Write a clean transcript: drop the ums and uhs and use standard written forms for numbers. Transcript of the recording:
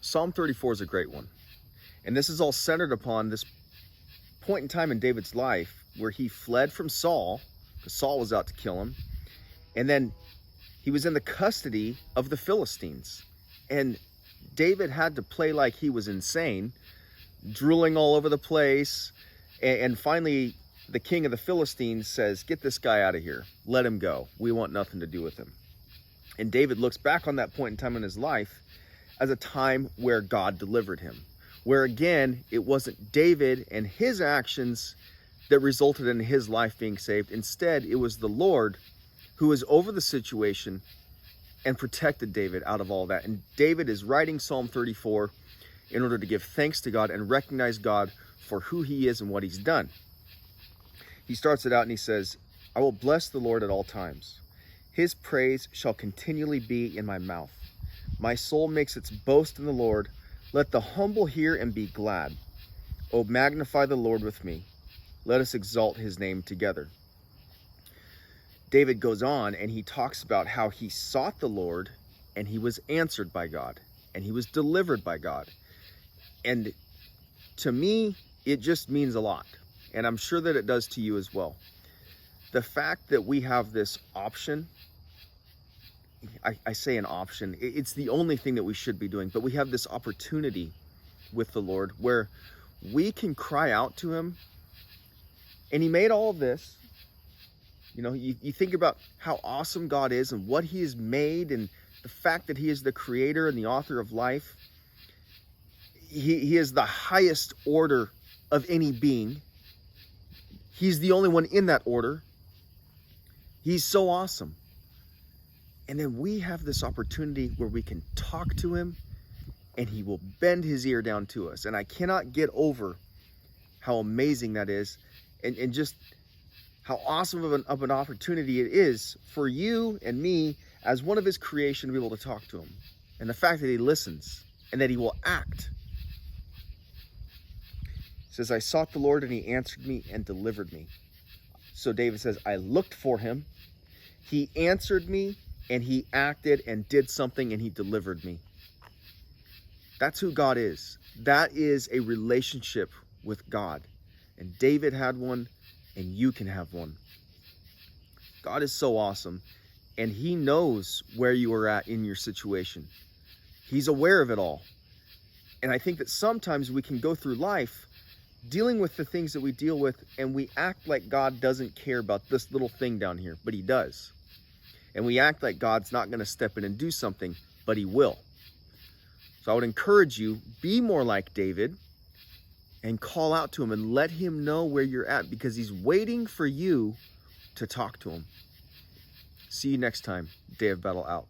Psalm 34 is a great one. And this is all centered upon this point in time in David's life where he fled from Saul, because Saul was out to kill him. And then he was in the custody of the Philistines. And David had to play like he was insane, drooling all over the place. And finally, the king of the Philistines says, "Get this guy out of here. Let him go. We want nothing to do with him." And David looks back on that point in time in his life as a time where God delivered him. Where again, it wasn't David and his actions that resulted in his life being saved. Instead, it was the Lord who was over the situation and protected David out of all that. And David is writing Psalm 34 in order to give thanks to God and recognize God for who he is and what he's done. He starts it out and he says, "I will bless the Lord at all times. His praise shall continually be in my mouth. My soul makes its boast in the Lord. Let the humble hear and be glad. Oh, magnify the Lord with me. Let us exalt his name together." David goes on and he talks about how he sought the Lord and he was answered by God and he was delivered by God. And to me, it just means a lot. And I'm sure that it does to you as well. The fact that we have this option, I say an option, it's the only thing that we should be doing, but we have this opportunity with the Lord where we can cry out to him. And he made all of this. You know, you think about how awesome God is and what he has made and the fact that he is the creator and the author of life. He is the highest order of any being. He's the only one in that order. He's so awesome. And then we have this opportunity where we can talk to him and he will bend his ear down to us. And I cannot get over how amazing that is and just how awesome of an opportunity it is for you and me as one of his creation to be able to talk to him. And the fact that he listens and that he will act. It says, "I sought the Lord and he answered me and delivered me." So David says, I looked for him. He answered me and he acted and did something and he delivered me. That's who God is. That is a relationship with God. And David had one and you can have one. God is so awesome and he knows where you are at in your situation. He's aware of it all. And I think that sometimes we can go through life dealing with the things that we deal with and we act like God doesn't care about this little thing down here, but he does. And we act like God's not going to step in and do something, but he will. So I would encourage you, be more like David and call out to him and let him know where you're at because he's waiting for you to talk to him. See you next time. Day of Battle out.